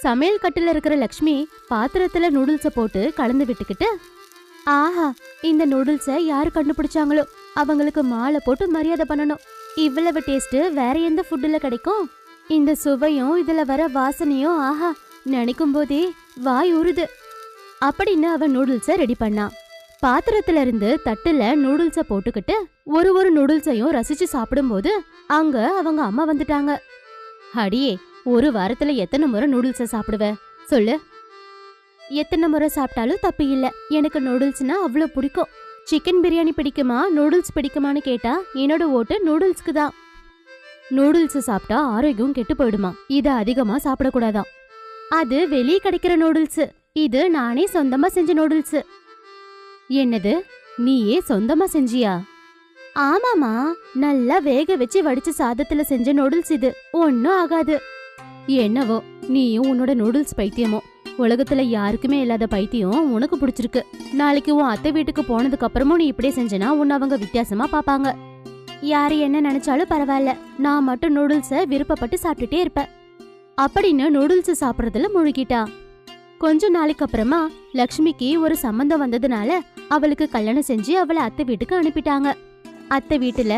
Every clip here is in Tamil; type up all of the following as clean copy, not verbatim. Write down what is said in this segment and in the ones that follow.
சமையல் கட்டுல இருக்கிற லக்ஷ்மி பாத்திரத்துல நூடுல்ஸ போட்டு கலந்து விட்டுக்கிட்டு, ஆஹா, இந்த நூடுல்ஸ யாரு கண்டுபிடிச்சாங்களோ அவங்களுக்கு மாலை போட்டு மரியாதை பண்ணணும். இவ்வளவு டேஸ்ட் வேற எந்த ஃபுட்டுல கிடைக்கும்? இந்த சுவையும் இதுல வர வாசனையும் ஆஹா, நினைக்கும் போதே வாய் ஊறுது அப்படின்னு அவ நூடுல்ஸ ரெடி பண்ணா. பாத்திரத்துல இருந்து தட்டுல நூடுல்ஸ போட்டுக்கிட்டு ஒரு நூடுல்ஸையும் ரசிச்சு சாப்பிடும்போது அங்க அவங்க அம்மா வந்துட்டாங்க. அடியே, ஒரு வாரத்துல எத்தனை முறை நூடுல்ஸ சாப்பிடுவ சொல்லு? எத்தனை முறை சாப்பிட்டாலும் தப்பு இல்ல. எனக்கு நூடுல்ஸ்னா அவ்வளவு பிடிக்கும். சிக்கன் பிரியாணி பிடிக்குமா நூடுல்ஸ் பிடிக்குமான்னு கேட்டா என்னோட ஓட்டு நூடுல்ஸ்க்கு தான். நூடுல்ஸ் சாப்பிட்டா ஆரோக்கியம் கெட்டு போயிடுமா, இத அதிகமா சாப்பிடக்கூடாதான். அது வெளியே கிடைக்கிற நூடுல்ஸ், இது நானே சொந்தமா செஞ்ச நூடுல்ஸ். என்னது, நீயே சொந்தமா செஞ்சியா? ஆமாமா, நல்லா வேக வச்சு வடிச்ச சாதத்துல செஞ்ச நூடுல்ஸ் இது. ஒன்னும் ஆகாது. என்னவோ நீயும் உன்னோட நூடுல்ஸ் பைத்தியமோ. உலகத்துல யாருக்குமே இல்லாத பைத்தியம் உனக்கு பிடிச்சிருக்கு. நாளைக்கு உன் அத்தை வீட்டுக்கு போனதுக்கு அப்புறமும் நீ இப்படியே செஞ்சனா உன்னை அவங்க வித்தியாசமா பாப்பாங்க. யாரு என்ன நினைச்சாலும் பரவாயில்ல, நான் மட்டும் நூடுல்ஸ விருப்பப்பட்டு சாப்பிட்டுட்டே இருப்பேன் அப்படின்னு நூடுல்ஸ் சாப்பிடறதுல முழுகிட்டா. கொஞ்ச நாளைக்கு அப்புறமா லக்ஷ்மிக்கு ஒரு சம்பந்தம் வந்ததுனால அவளுக்கு கல்யாணம் செஞ்சு அவளை அத்தை வீட்டுக்கு அனுப்பிட்டாங்க. அத்தை வீட்டுல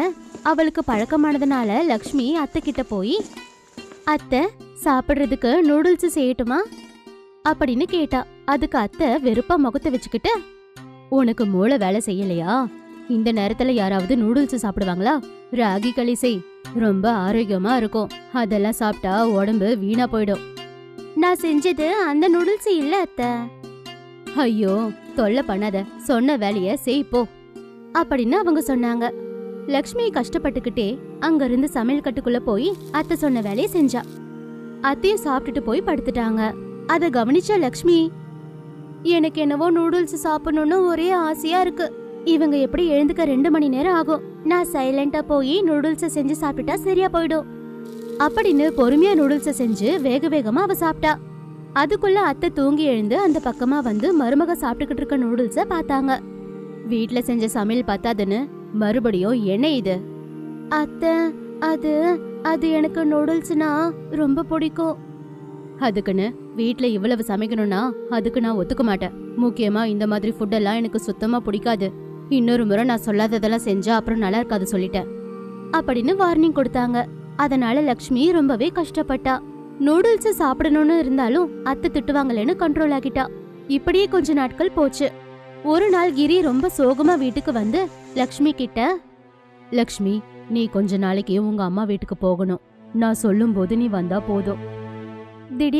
அவளுக்கு பழக்கமானதுனால லக்ஷ்மி அத்தை கிட்ட போய், அத்தை, சாப்பிடுறதுக்கு நூடுல்ஸ் செய்யட்டுமா அப்படின்னு கேட்டா. அதுக்கு அத்தை வெறுப்பா முகத்தை வச்சுக்கிட்டு, உனக்கு மூளை வேலை செய்யலையா? இந்த நேரத்துல யாராவது நூடுல்ஸ் சாப்பிடுவாங்களா? ராகி களி செய், ரொம்ப ஆரோக்கியமா இருக்கும். அதெல்லாம் சாப்பிட்டா உடம்பு வீணா போயிடும். நான் செஞ்சது அந்த நூடுல்ஸ் இல்ல அத்தை. ஐயோ, தொல்லை பண்ணாத, சொன்ன வேலைய செய் போ அப்படின்னு அவங்க சொன்னாங்க. லக்ஷ்மி கஷ்டப்பட்டுக்கிட்டே அங்க இருந்து சமையல் கட்டுக்குள்ள போய் அத்தை சொன்ன வேலையை செஞ்சா. அத்தையும் சாப்பிட்டுட்டு போய் படுத்துட்டாங்க. அத கவனிச்ச லக்ஷ்மி, எனக்கு என்னவோ நூடுல்ஸ் சாப்பிடணும்னு ஒரே ஆசையா இருக்கு. இவங்க எப்படி எழுந்துக்க 2 மணி நேரம் ஆகும். நான் சைலண்டா போய் நூடுல்ஸ் செஞ்சு சாப்பிட்டா சரியா போயிடும் அப்படின்னு பொறுமையா நூடுல்ஸ் செஞ்சு வேக வேகமா அவ சாப்பிட்டா. அதுக்குள்ள அத்தை தூங்கி எழுந்து அந்த பக்கமா வந்து மருமக சாப்பிட்டுக்கிட்டு இருக்க நூடுல்ஸ பார்த்தாங்க. வீட்ல செஞ்ச சமையல் பார்த்தாதுன்னு மறுபடியும் என்ன இது? அத்தை, அது அது எனக்கு நூடுல்ஸ்னா ரொம்ப பிடிக்கும். அதுக்குன்னு வீட்ல இவ்வளவு சமைக்கணும்னா அதுக்கு நான் ஒத்துக்க மாட்டேன். முக்கியமா இந்த மாதிரி ஃபுட்டெல்லாம் எனக்கு சுத்தமா பிடிக்காது. இன்னொரு முறை நான் சொல்லாததெல்லாம் செஞ்சா அப்புறம் நல்லா இருக்காது சொல்லிட்டேன் அப்படின்னு வார்னிங் கொடுத்தாங்க. அதனால லக்ஷ்மி ரொம்பவே கஷ்டப்பட்டா. நூடுல்ஸ் சாப்பிடணும்னு இருந்தாலும் அத்தை திட்டுவாங்களேன்னு கண்ட்ரோல் ஆகிட்டா. இப்படியே கொஞ்ச நாட்கள் போச்சு. ஒரு நாள் கிரி ரொம்ப சோகமா வீட்டுக்கு வந்து லக்ஷ்மி கிட்ட, லக்ஷ்மி, நீ கொஞ்ச நாளைக்கு உங்க அம்மா வீட்டுக்கு போகணும். நான் சொல்லும் போது நீ வந்தா போதும். திடீர்